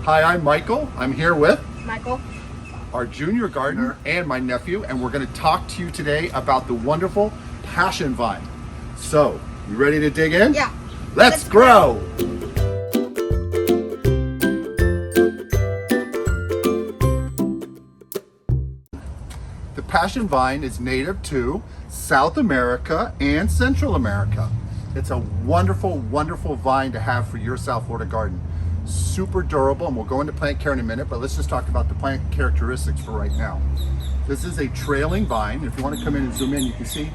Hi, I'm Michael. I'm here with Michael, our junior gardener and my nephew, and we're going to talk to you today about the wonderful passion vine. So, you ready to dig in? Yeah. Let's grow! The passion vine is native to South America and Central America. It's a wonderful, wonderful vine to have for your South Florida garden. Super durable, and we'll go into plant care in a minute, but let's just talk about the plant characteristics for right now. This is a trailing vine. If you want to come in and zoom in, you can see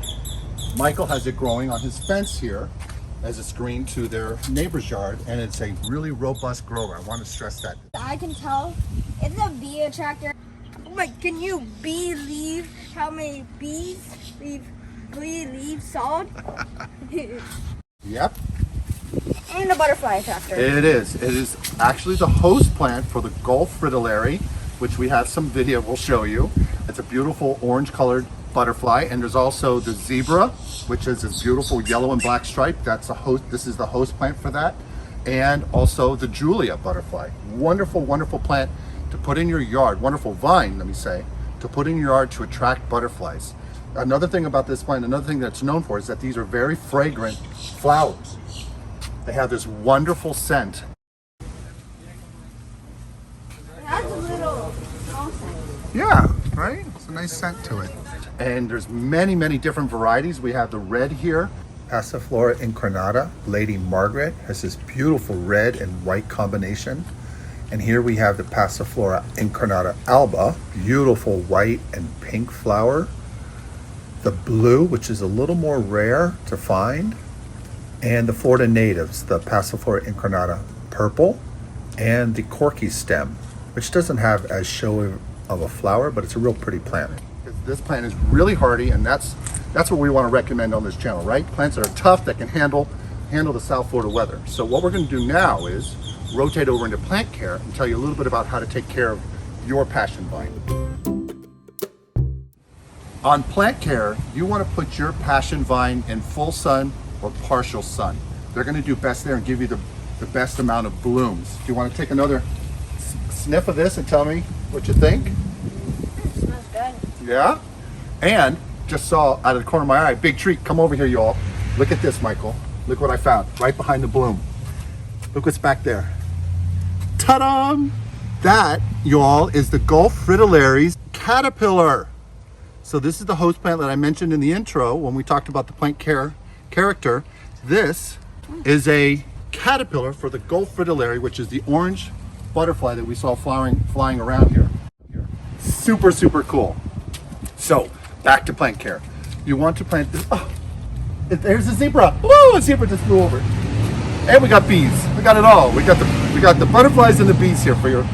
Michael has it growing on his fence here as a screen to their neighbor's yard, and it's a really robust grower. I want to stress that. I can tell it's a bee attractor. Wait, can you believe how many bees leave solid? Yep. And a butterfly attractor. It is. It is actually the host plant for the Gulf fritillary, which we have some video we'll show you. It's a beautiful orange colored butterfly, and there's also the zebra, which is this beautiful yellow and black stripe. That's a host. This is the host plant for that, and also the Julia butterfly. Wonderful, wonderful plant to put in your yard. Wonderful vine, let me say, to put in your yard to attract butterflies. Another thing about this plant, another thing that's known for, is that these are very fragrant flowers. They have this wonderful scent. That's a little awesome. Yeah, right? It's a nice scent to it. And there's many, many different varieties. We have the red here. Passiflora incarnata. Lady Margaret has this beautiful red and white combination. And here we have the Passiflora incarnata alba. Beautiful white and pink flower. The blue, which is a little more rare to find. And the Florida natives, the Passiflora incarnata purple. And the corky stem, which doesn't have as showy of a flower, but it's a real pretty plant. This plant is really hardy, and that's what we want to recommend on this channel, right? Plants that are tough, that can handle the South Florida weather. So what we're going to do now is rotate over into plant care and tell you a little bit about how to take care of your passion vine. On plant care, you want to put your passion vine in full sun or partial sun. They're going to do best there and give you the best amount of blooms. Do you want to take another sniff of this and tell me what you think? It smells good. Yeah? And just saw out of the corner of my eye, big treat. Come over here, y'all. Look at this, Michael. Look what I found right behind the bloom. Look what's back there. Ta-da! That, y'all, is the Gulf fritillary's caterpillar. So this is the host plant that I mentioned in the intro when we talked about the plant care character. This is a caterpillar for the Gulf fritillary, which is the orange butterfly that we saw flying around here. Super, super cool. So back to plant care. You want to plant this. Oh, there's a zebra. Woo! A zebra just flew over. And we got bees. We got it all. We got the butterflies and the bees here for your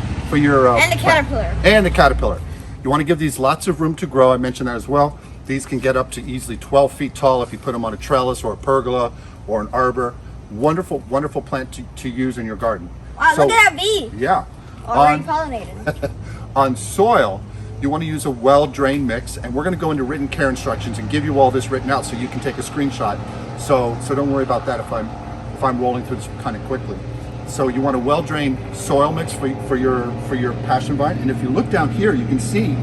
And the caterpillar. And the caterpillar. You want to give these lots of room to grow. I mentioned that as well. These can get up to easily 12 feet tall if you put them on a trellis or a pergola or an arbor. Wonderful, wonderful plant to use in your garden. Wow, So, look at that bee. Yeah. Already pollinated. On soil, you want to use a well-drained mix, and we're going to go into written care instructions and give you all this written out so you can take a screenshot. So don't worry about that if I'm rolling through this kind of quickly. So you want a well-drained soil mix for your passion vine, and if you look down here, you can see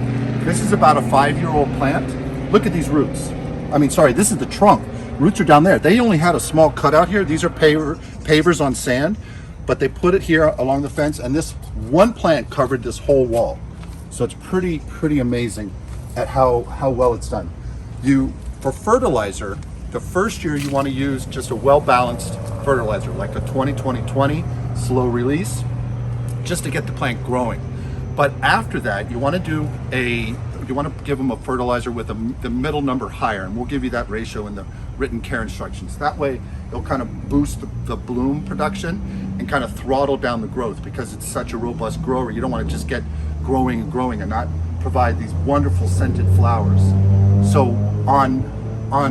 this is about a 5-year-old plant. Look at these roots. I mean, sorry, this is the trunk. Roots are down there. They only had a small cutout here. These are pavers on sand, but they put it here along the fence, and this one plant covered this whole wall. So it's pretty amazing at how well it's done. For fertilizer, the first year you want to use just a well-balanced fertilizer, like a 20-20-20 slow release, just to get the plant growing. But after that, you want to give them a fertilizer with the middle number higher, and we'll give you that ratio in the written care instructions. That way, it'll kind of boost the bloom production and kind of throttle down the growth, because it's such a robust grower. You don't want to just get growing and growing and not provide these wonderful scented flowers. So on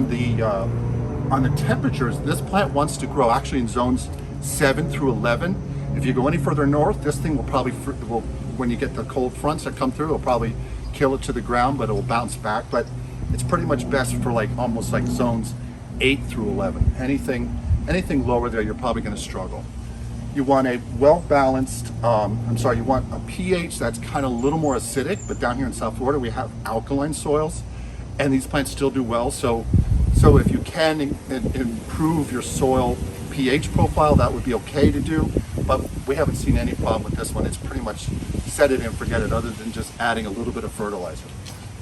the temperatures, this plant wants to grow actually in zones 7 through 11. If you go any further north, this thing will probably, when you get the cold fronts that come through, it'll probably kill it to the ground, but it will bounce back. But it's pretty much best for almost like zones 8 through 11. Anything lower there, you're probably going to struggle. You want a well-balanced, you want a pH that's kind of a little more acidic, but down here in South Florida, we have alkaline soils, and these plants still do well. So if you can improve your soil pH profile, that would be okay to do, but we haven't seen any problem with this one. It's pretty much set it and forget it, other than just adding a little bit of fertilizer.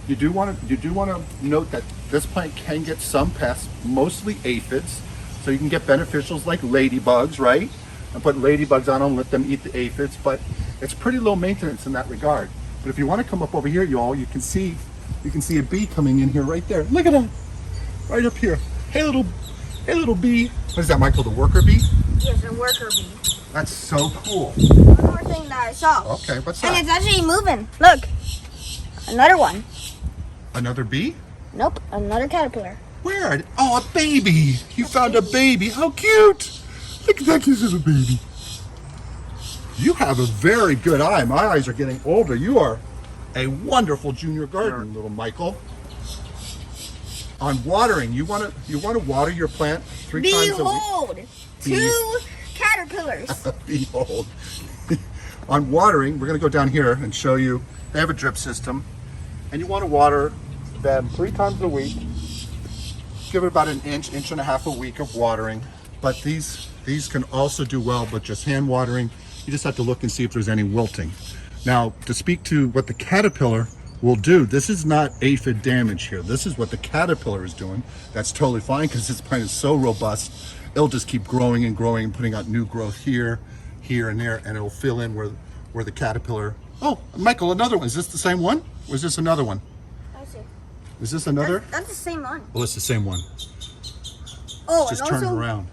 You do want to note that this plant can get some pests, mostly aphids, so you can get beneficials like ladybugs, right? And put ladybugs on them, let them eat the aphids, but it's pretty low maintenance in that regard. But if you want to come up over here, y'all, you can see a bee coming in here right there. Look at him, right up here. Hey little bee. What is that, Michael? The worker bee? Yes, a worker bee. That's so cool. One more thing that I saw. Okay, what's that? And it's actually moving. Look, another one. Another bee? Nope, another caterpillar. Where? Oh, a baby. You found a baby. How cute. Look at that cute little baby. You have a very good eye. My eyes are getting older. You are a wonderful junior gardener, little Michael. On watering, you want to water your plant 3 times a week. Behold, 2 caterpillars. Behold. On watering, we're going to go down here and show you. They have a drip system, and you want to water them 3 times a week. Give it about an inch and a half a week of watering. But these can also do well, but just hand watering. You just have to look and see if there's any wilting. Now, to speak to what the caterpillar will do, this is not aphid damage here. This is what the caterpillar is doing. That's totally fine because this plant is so robust. It'll just keep growing and growing and putting out new growth here, and there, and it'll fill in where the caterpillar. Oh, Michael, another one. Is this the same one? Or is this another one? I see. Is this another? That's the same one. Well, it's the same one. Oh, Just and turn it also, around.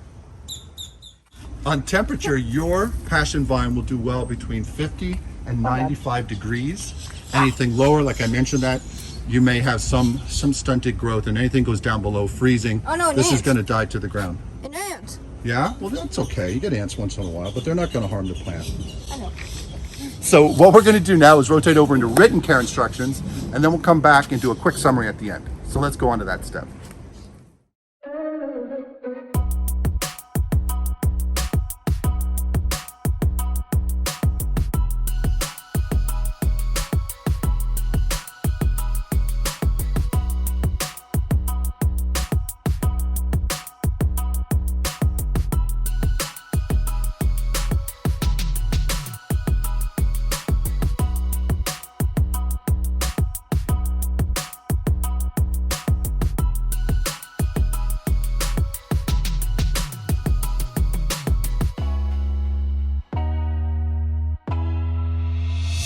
On temperature, your passion vine will do well between 50 and 95 degrees. Anything lower, like I mentioned that, you may have some stunted growth, and anything goes down below freezing, Oh, no, this is ants. going to die to the ground. an ant. Yeah? Well, that's okay. You get ants once in a while, but they're not going to harm the plant. I know. So what we're going to do now is rotate over into written care instructions, and then we'll come back and do a quick summary at the end. So let's go on to that step.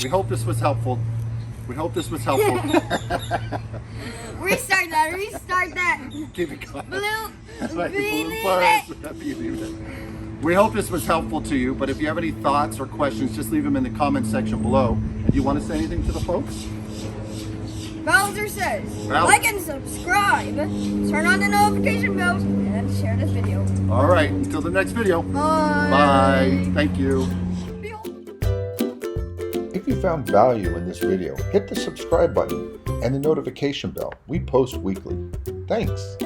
We hope this was helpful. We hope this was helpful. Restart that. Keep it going. Blue, Believe it. We hope this was helpful to you, but if you have any thoughts or questions, just leave them in the comment section below. And you want to say anything to the folks? Bowser says, Well- like and subscribe, turn on the notification bell, and share this video. All right, until the next video. Bye. Bye. Thank you. If you found value in this video, hit the subscribe button and the notification bell. We post weekly. Thanks.